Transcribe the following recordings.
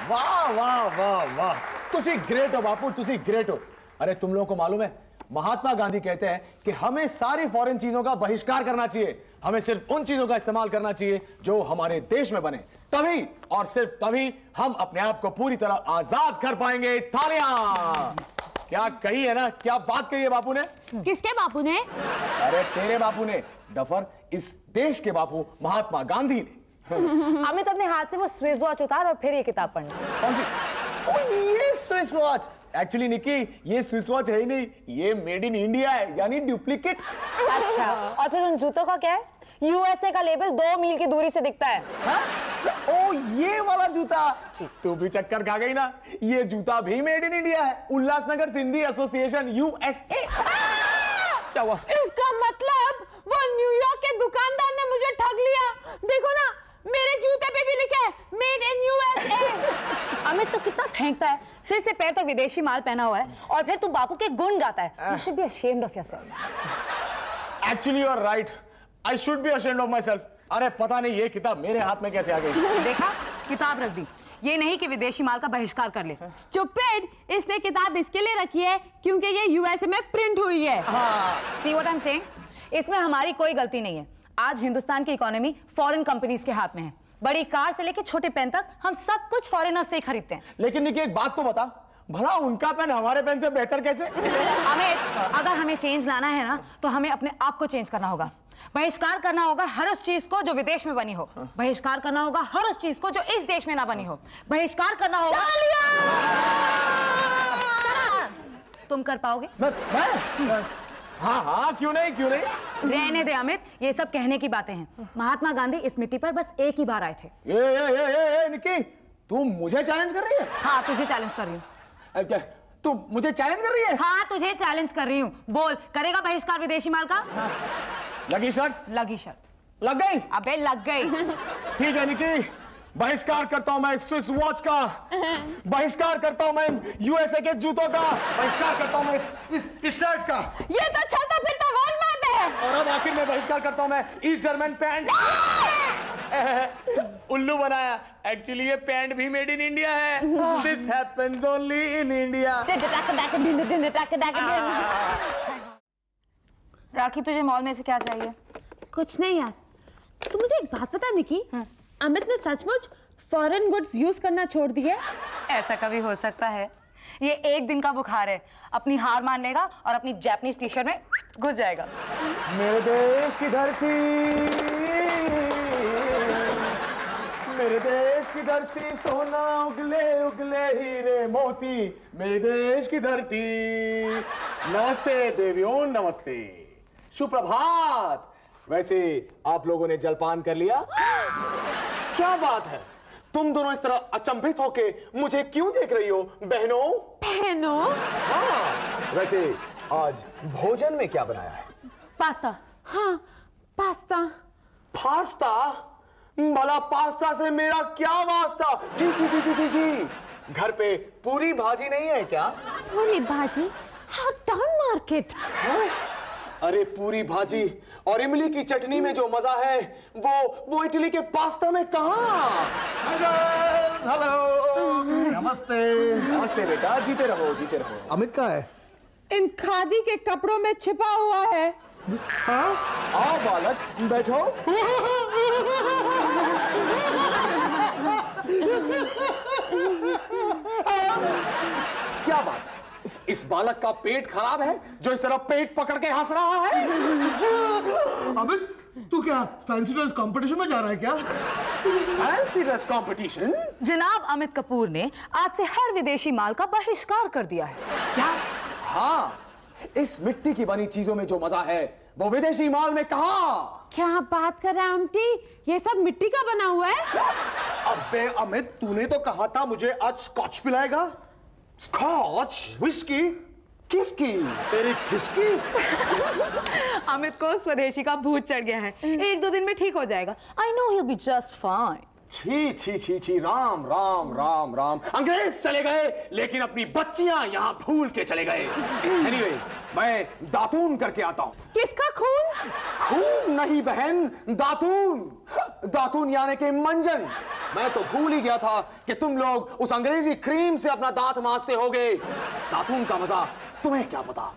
वाह वाह वाह वाह, तुसी ग्रेट हो बापू, तुसी ग्रेट हो। अरे तुम लोगों को मालूम है, महात्मा गांधी कहते हैं कि हमें सारी फॉरेन चीजों का बहिष्कार करना चाहिए, हमें सिर्फ उन चीजों का इस्तेमाल करना चाहिए जो हमारे देश में बने, तभी और सिर्फ तभी हम अपने आप को पूरी तरह आजाद कर पाएंगे। तालियां! क्या कही है ना, क्या बात कही है बापू ने। किसके बापू ने? अरे तेरे बापू ने, डफर, इस देश के बापू महात्मा गांधी ने। अमित अपने हाथ से वो स्विस वॉच उतार और फिर ये किताब पढ़ना। कौन सी? ओ ये स्विस वॉच। एक्चुअली निकी, ये स्विस वॉच है ही नहीं, ये मेड इन इंडिया है, यानी डुप्लीकेट। अच्छा, और फिर उन जूतों का क्या है? यूएसए का लेबल 2 मील की दूरी से दिखता है। हाँ? ओ ये वाला जूता, तू भी चक्कर खा गई ना, ये जूता भी मेड इन इंडिया है, उल्लासनगर सिंधी एसोसिएशन यूएसए। क्या हुआ? इसका मतलब वो न्यूयॉर्क के दुकानदार ने मुझे ठग लिया। देखो ना, मेरे जूते पे भी लिखा है मेड इन यूएसए। अमित तो कितना फेंकता है, सिर से पैर तक विदेशी माल पहना हुआ है, और फिर तू बापू के गुण गाता है। You should be ashamed of yourself. Actually you are right. I should be ashamed of myself. अरे पता नहीं ये किताब मेरे हाथ में कैसे आ गई। देखा, किताब रख दी, ये नहीं कि विदेशी माल का बहिष्कार कर ले। Stupid, इसने किताब इसके लिए रखी है क्योंकि ये यूएसए में प्रिंट हुई है। हाँ। See what I'm saying? इसमें हमारी कोई गलती नहीं है। आज हिंदुस्तान की इकोनॉमी फॉरेन कंपनीज के हाथ में है। बड़ी कार से लेकर छोटे पेन तक हम सब कुछ फॉरेनर्स से ही खरीदते हैं। लेकिन निकी एक बात तो बता, भला उनका पेन हमारे पेन से बेहतर कैसे? अगर हमें चेंज लाना है ना, तो हमें अपने आप को चेंज करना होगा। बहिष्कार करना होगा हर उस चीज को जो विदेश में बनी हो, बहिष्कार करना होगा हर उस चीज को जो इस देश में ना बनी हो, बहिष्कार करना होगा। तुम कर पाओगे? मैं? हाँ हाँ, क्यों नहीं, क्यों नहीं। रहने दे अमित, ये सब कहने की बातें हैं। महात्मा गांधी इस मिट्टी पर बस एक ही बार आए थे। ये निकी, तू मुझे चैलेंज कर रही है? हाँ, तुझे चैलेंज कर रही हूँ। अच्छा, तू मुझे चैलेंज कर रही है? हाँ, तुझे चैलेंज कर रही हूँ। बोल, करेगा बहिष्कार विदेशी माल का? हाँ। लगी शर्त? लगी शर्त। लग गई? अबे लग गई। ठीक है निकी, बहिष्कार करता हूं मैं स्विस वॉच का, बहिष्कार करता हूं मैं यूएसए के जूतों का, बहिष्कार करता हूं मैं इस शर्ट का। ये तो चलता फिरता वॉलमार्ट है। और अब आखिर में बहिष्कार करता हूं मैं इस जर्मन पैंट। उल्लू बनाया, एक्चुअली ये पैंट भी मेड इन इंडिया है। This happens only in India. Rakhi, तुझे मॉल में से क्या चाहिए? कुछ नहीं यार, तू मुझे एक बात बता निकी, अमित ने सचमुच फॉरेन गुड्स यूज करना छोड़ दिए? ऐसा कभी हो सकता है? ये एक दिन का बुखार है, अपनी हार मान लेगा और अपनी जापानीज टी शर्ट में घुस जाएगा। मेरे देश की धरती, मेरे देश की धरती, सोना उगले उगले हीरे मोती, मेरे देश की धरती। नमस्ते देवियों, नमस्ते, सुप्रभात। वैसे आप लोगों ने जलपान कर लिया? क्या बात है, तुम दोनों इस तरह अचंभित होके मुझे क्यों देख रही हो बहनों? बहनों? हाँ, वैसे आज भोजन में क्या बनाया है? पास्ता। हाँ, पास्ता। पास्ता? भला पास्ता से मेरा क्या वास्ता? जी जी जी जी जी जी, घर पे पूरी भाजी नहीं है क्या? पूरी भाजी? हाँ, टाउन मार्केट। हाँ? अरे पूरी भाजी और इमली की चटनी में जो मजा है वो इटली के पास्ता में कहाँ? हेलो, नमस्ते। नमस्ते बेटा, जीते रहो, जीते रहो। अमित कहाँ है? इन खादी के कपड़ों में छिपा हुआ है। हाँ? आओ बालक, बैठो। क्या बात है, इस बालक का पेट खराब है जो इस तरह पेट पकड़ के हंस रहा है? अमित, तू क्या फैंसी ड्रेस कंपटीशन में जा रहा है क्या? Fancy dress competition? जनाब अमित कपूर ने आज से हर विदेशी माल का बहिष्कार कर दिया है। क्या? हाँ, इस मिट्टी की बनी चीजों में जो मजा है वो विदेशी माल में कहाँ? क्या बात कर रहा है आंटी, ये सब मिट्टी का बना हुआ है? अबे अमित, तूने तो कहा था मुझे आज स्कॉच पिलाएगा। स्कॉच? विस्की? किसकी? तेरी खिसकी? अमित को स्वदेशी का भूत चढ़ गया है, 1-2 दिन में ठीक हो जाएगा। I know he'll be just fine. छी छी छी छी, राम राम राम राम। अंग्रेज चले गए लेकिन अपनी बच्चियां यहां भूल के चले गए। Anyway, मैं दातून करके आता हूं। किसका खून? खून नहीं बहन, दातून। दातून यानी कि मंजन। मैं तो भूल ही गया था कि तुम लोग उस अंग्रेजी क्रीम से अपना दांत मांजते होगे। दातून का मजा तुम्हें क्या पता।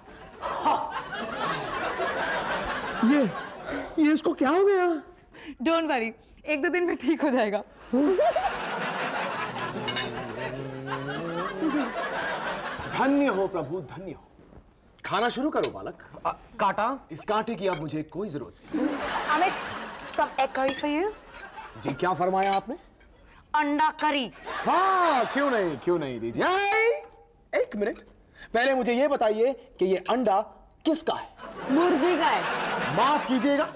ये इसको क्या हो गया? डोंट वरी, 1-2 दिन में ठीक हो जाएगा। धन्य हो प्रभु, धन्य हो। खाना शुरू करो बालक। कांटा, इस कांटे की अब मुझे कोई जरूरत नहीं। Amit, some egg curry for you? जी क्या फरमाया आपने? अंडा करी। हाँ, क्यों नहीं दीजिए। एक मिनट, पहले मुझे ये बताइए कि ये अंडा किसका है? मुर्गी का है। माफ कीजिएगा,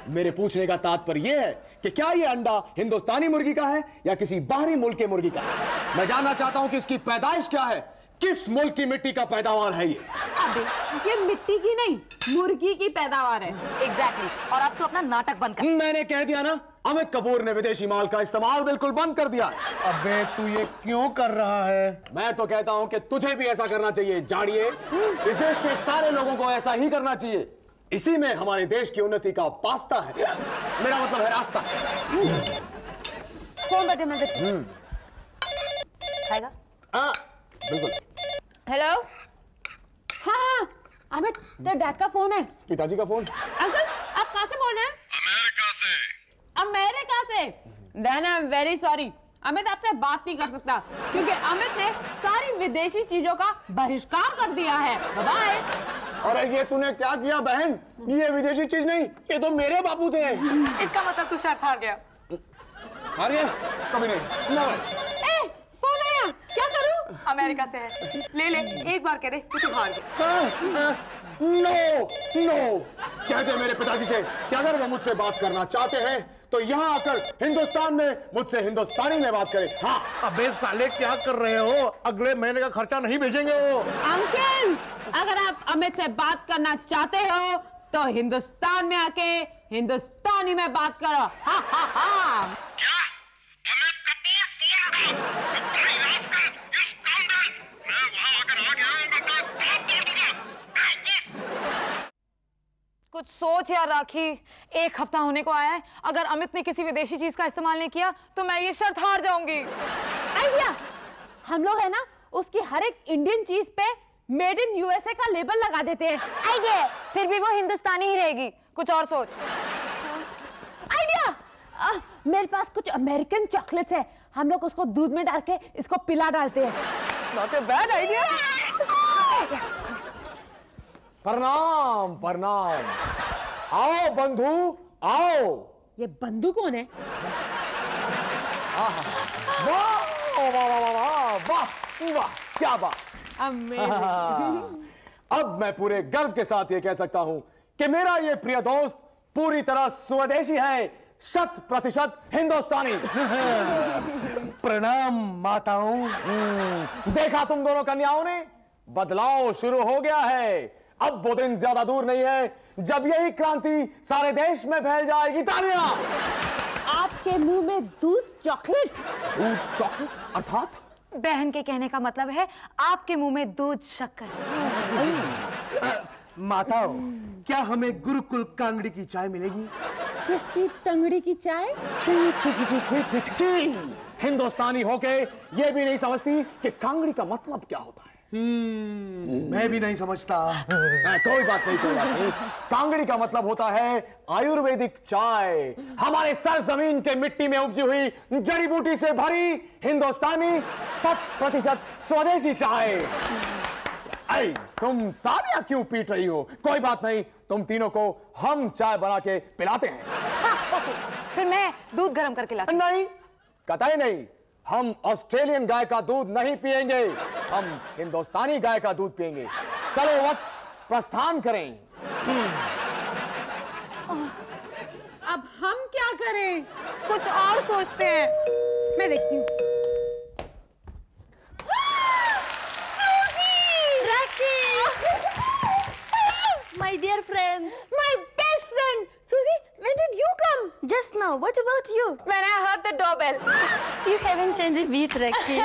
मेरे पूछने का तात्पर्य यह है कि क्या ये अंडा हिंदुस्तानी मुर्गी का है या किसी बाहरी मुल्क के मुर्गी का है? मैं जानना चाहता हूं कि इसकी पैदाइश क्या है, किस मुल्क की मिट्टी का पैदावार है ये? अबे, ये मिट्टी की नहीं, मुर्गी की पैदावार है। एग्जैक्टली। और अब तो अपना नाटक बंद कर। मैंने कह दिया ना, अमित कपूर ने विदेशी माल का इस्तेमाल बिल्कुल बंद कर दिया। अबे तू ये क्यों कर रहा है? मैं तो कहता हूं कि तुझे भी ऐसा करना चाहिए जाड़िए। इस देश के सारे लोगों को ऐसा ही करना चाहिए। इसी में हमारे देश की उन्नति का पास्ता है, मेरा मतलब है रास्ता। फोन बटे मैं खाएगा? हाँ, बिल्कुल। हेलो। हाँ, अमित, तेरे डैड का फोन है। पिताजी का फोन। अंकल, आप कहाँ से बोल रहे हैं? अमेरिका से। अमेरिका से? Then I am very sorry, Amit आपसे बात नहीं कर सकता क्योंकि अमित ने सारी विदेशी चीजों का बहिष्कार कर दिया है। बाय। अरे ये तूने क्या किया बहन? ये विदेशी चीज नहीं, ये तो मेरे बापू थे। इसका मतलब तू शायद हार गया। अरे कभी नहीं। ना ए, फोन आया, क्या करूं? अमेरिका से है, ले ले, एक बार कह दे कि तू हार गया। नो, कहते मेरे पिताजी से कि अगर वो मुझसे बात करना चाहते हैं तो यहाँ आकर हिंदुस्तान में मुझसे हिंदुस्तानी में बात करें। हाँ। अबे साले क्या कर रहे हो? अगले महीने का खर्चा नहीं भेजेंगे वो। अंकल, अगर आप अमित से बात करना चाहते हो तो हिंदुस्तान में आके हिंदुस्तानी में बात करो। हा हा हा। क्या? अमित कपूर फोन उठा। भाई रास्कल, you scoundrel! मैं वहां अगर आ गया मैं तेरा दांत तोड़ दूंगा। बेवकूफ! कुछ सोच यार राखी, 1 हफ्ता होने को आया है। अगर अमित ने किसी विदेशी चीज का इस्तेमाल नहीं किया तो मैं ये शर्त हार जाऊंगी। आइडिया, हम लोग है ना उसकी हर एक इंडियन चीज पे मेड इन यूएसए का लेबल लगा देते हैं। आइडिया, फिर भी वो हिंदुस्तानी ही रहेगी। कुछ और सोच। आइडिया, मेरे पास कुछ अमेरिकन चॉकलेट्स है, हम लोग उसको दूध में डाल के इसको पिला डालते हैं। Not a bad idea. प्रणाम प्रणाम। आओ बंधु आओ। ये बंधु कौन है? वाह वाह वाह वाह वाह वाह, क्या बात। अब मैं पूरे गर्व के साथ ये कह सकता हूं कि मेरा ये प्रिय दोस्त पूरी तरह स्वदेशी है, 100% हिंदुस्तानी। प्रणाम माताओं। देखा तुम दोनों कन्याओं ने, बदलाव शुरू हो गया है। अब वो दिन ज्यादा दूर नहीं है जब यही क्रांति सारे देश में फैल जाएगी। तालियां। आपके मुंह में दूध चॉकलेट? दूध चॉकलेट अर्थात? बहन के कहने का मतलब है आपके मुंह में दूध शक्कर। माताओं, क्या हमें गुरुकुल कांगड़ी की चाय मिलेगी? किसकी टंगड़ी की चाय? छी छी छी छी छी छी छी। हिंदुस्तानी होके ये भी नहीं समझती कि कांगड़ी का मतलब क्या होता है। मैं भी नहीं समझता। कोई बात नहीं, कोई बात नहीं। कांगड़ी का मतलब होता है आयुर्वेदिक चाय, हमारे सरजमीन के मिट्टी में उपजी हुई जड़ी बूटी से भरी हिंदुस्तानी 100% स्वदेशी चाय। ऐ, तुम तालियां क्यों पीट रही हो? कोई बात नहीं, तुम तीनों को हम चाय बना के पिलाते हैं। हाँ, फिर मैं दूध गर्म करके लाती। नहीं, कतई नहीं। हम ऑस्ट्रेलियन गाय का दूध नहीं पिएंगे, हम हिंदुस्तानी गाय का दूध पिएंगे। चलो वत्स, प्रस्थान करें। अब हम क्या करें? कुछ और सोचते हैं। मैं देखती हूँ। My dear friend, My best friend, Susie, when did you come? just now what about you? When I heard the doorbell. You haven't changed a beat, Rakhi.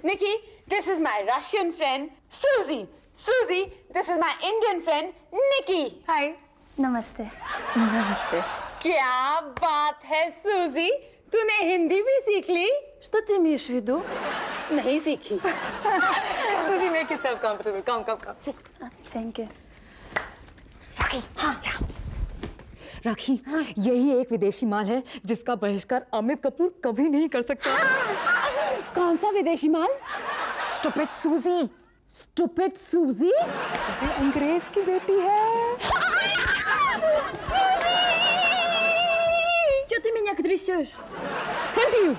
Nikki, this is my Russian friend, Susie. Susie, this is my Indian friend, Nikki. Hi. Namaste. Namaste. क्या बात है Susie? तूने हिंदी भी सीख ली? Что ты имеешь в виду? नहीं सीखी. Susie, make yourself comfortable. Come. Thank you. राखी, यही एक विदेशी माल है जिसका बहिष्कार अमित कपूर कभी नहीं कर सकता। कौन सा विदेशी माल? स्टूपिड सूजी। Stupid Susie? ये अंग्रेज की बेटी है। Что ты меня трясешь? Thank you.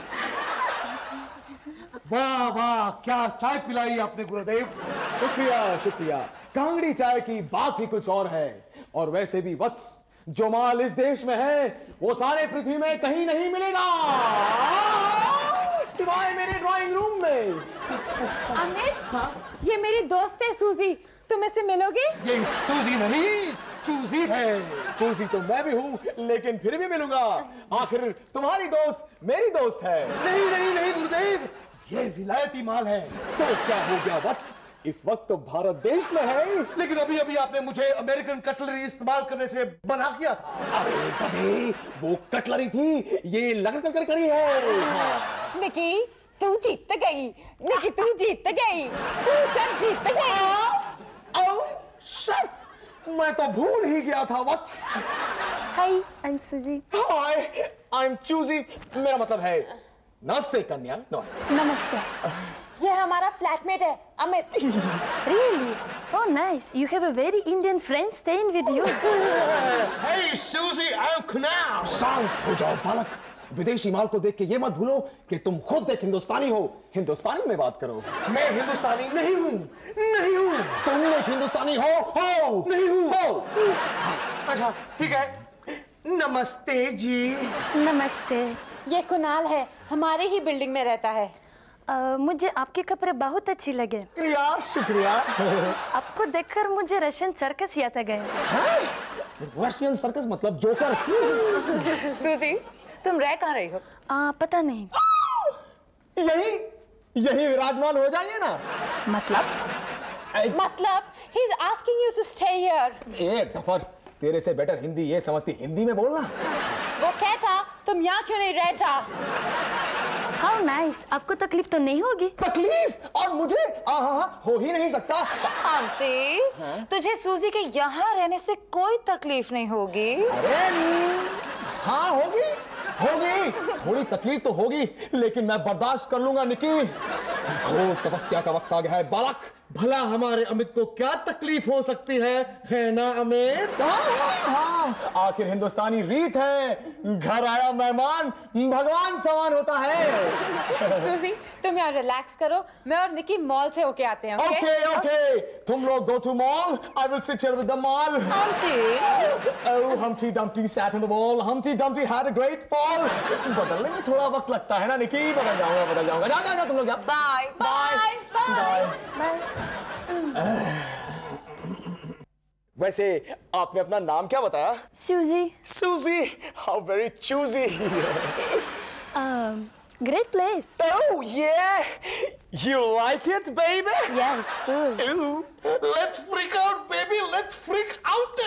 वाह वाह, क्या चाय पिलाई आपने गुरुदेव। शुक्रिया। कांगड़ी चाय की बात ही कुछ और है। और वैसे भी वत्स, जो माल इस देश में है वो सारे पृथ्वी में कहीं नहीं मिलेगा सिवाय मेरे ड्राइंग रूम में। अमित, ये मेरी दोस्त है सूजी, तुम इससे मिलोगे? ये सूजी नहीं, चूजी है। चूसी तो मैं भी हूँ, लेकिन फिर भी मिलूंगा। आखिर तुम्हारी दोस्त मेरी दोस्त है। नहीं गुरुदेव, ये विलायती माल है। तो क्या हो गया वत्स, इस वक्त तो भारत देश में है। लेकिन अभी आपने मुझे अमेरिकन कटलरी इस्तेमाल करने से मना किया था। अरे कभी वो कटलरी थी, ये लकड़ी है। हाँ। निकी, तू जीत गई। निकी, तू जीत गई। तू शर्त जीत गई। शर्त? मैं तो भूल ही गया था वत्स। Hi, I'm Suzy. Hi, I am choosy. मेरा मतलब है नमस्ते कन्या, नमस्ते। Namaste. ये हमारा फ्लैटमेट है Amit. Really? Oh, nice. You have a very Indian friend staying with you. Hey Suzy, I'm Kunal. शांत हो जाओ बालक। विदेशी माल को देख के ये मत भूलो कि तुम खुद एक हिंदुस्तानी हो। हिंदुस्तानी में बात करो। मैं हिंदुस्तानी नहीं हूँ। तुम एक हिंदुस्तानी हो नहीं हूँ। हो। अच्छा ठीक है, नमस्ते जी। Namaste. ये कुणाल है, हमारे ही बिल्डिंग में रहता है। मुझे आपके कपड़े बहुत अच्छे लगे। शुक्रिया। आपको देखकर मुझे रशियन सर्कस याद आ गया। रशियन सर्कस मतलब जोकर। सूजी, तुम रह कहाँ रही हो? पता नहीं। यही विराजमान हो जाइए ना। मतलब he is asking you to stay here. A tougher, तेरे से बेटर हिंदी ये समझती, हिंदी में बोलना। वो कहता, तुम यहाँ क्यों नहीं रहता? How nice. आपको तकलीफ तो नहीं होगी? तकलीफ? और मुझे? हो ही नहीं सकता। आंटी, तुझे सूजी के यहाँ रहने से कोई तकलीफ नहीं होगी। अरे हाँ होगी। थोड़ी तकलीफ तो होगी, लेकिन मैं बर्दाश्त कर लूंगा निकी। घोर तपस्या का वक्त आ गया है बालक। भला हमारे अमित को क्या तकलीफ हो सकती है ना अमित? हाँ, आखिर हिंदुस्तानी रीत है, घर आया मेहमान भगवान समान होता है। सूजी, तुम यहाँ रिलैक्स करो, मैं और निकी मॉल से होके आते हैं। ओके, तुम लोग go to mall, I will sit here with the mall. Aunty, Oh, Humpty Dumpty sat on the wall. Humpty Dumpty had a great fall. बदलने में थोड़ा वक्त लगता है ना निकी। बदल जाऊंगा। जा तुम लोग जा। बाय। वैसे आपने अपना नाम क्या बताया? Suzy. Suzy, how very choosy. Great place. Oh yeah, you like it, baby? Yeah, it's cool. Ooh. Let's freak out, baby. Let's freak out.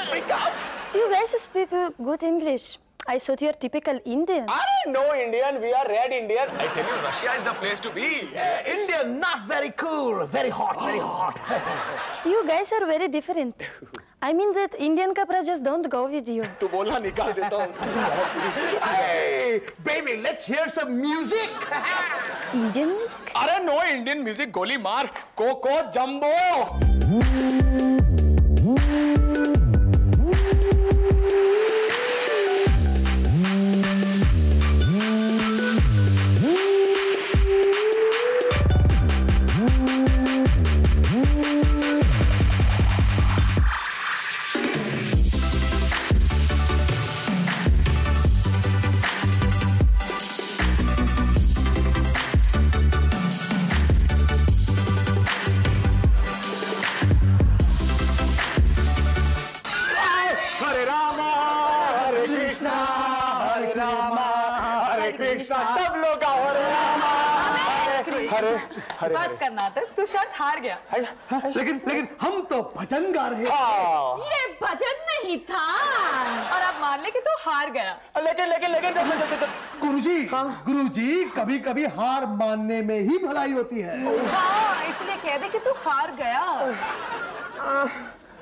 You guys speak good English. I thought you're typical Indian. No Indian, we are red Indian. I tell you, Russia is the place to be. Indian, not very cool. Very hot. You guys are very different. I mean that Indian kapra just don't go with you. तू बोलना निकाल देता हूँ उसकी। Hey, baby, let's hear some music. Indian music? अरे no Indian music, गोली मार, cocoa jumbo. Krishna सब लोग का हो रामा। हरे हरे बस करना तो तू शर्त हार गया। लेकिन हम तो भजन गा रहे हैं। हाँ। ये भजन नहीं था। और आप मान ले कि तू हार गया। लेकिन गुरुजी कभी कभी हार मानने में ही भलाई होती है। हाँ, इसलिए कह दे कि तू हार गया।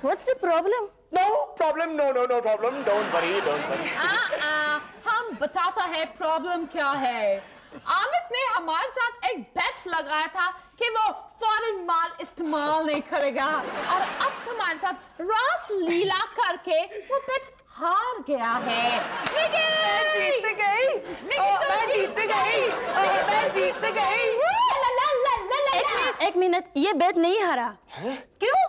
What's the problem? no problem, no problem, don't worry. हम बताता है प्रॉब्लम क्या है। अमित ने हमारे साथ एक बेट लगाया था कि वो फॉरेन माल इस्तेमाल नहीं करेगा, और अब तुम्हारे साथ रास लीला करके वो बेट हार गया है। लेकिन मैं जीत गई। एक मिनट, ये बेट नहीं हारा। क्यों?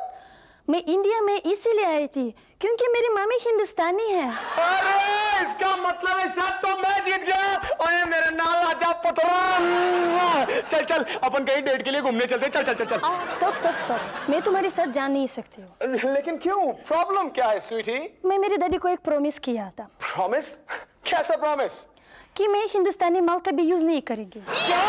मैं इंडिया में इसीलिए आई थी क्योंकि मेरी मम्मी हिंदुस्तानी है। अरे इसका मतलब है शायद तो मैं जीत गया। ओए मेरे नाल आजा पुत्र। चल अपन कहीं डेट के लिए घूमने चलते। चल। स्टॉप, मैं तुम्हारे साथ जा नहीं सकती हूँ। लेकिन क्यों? प्रॉब्लम क्या है स्वीटी? मैं मेरे डैडी को एक प्रॉमिस किया था। प्रॉमिस? कैसा प्रॉमिस? कि मैं हिंदुस्तानी माल कभी यूज नहीं करेंगी। क्या?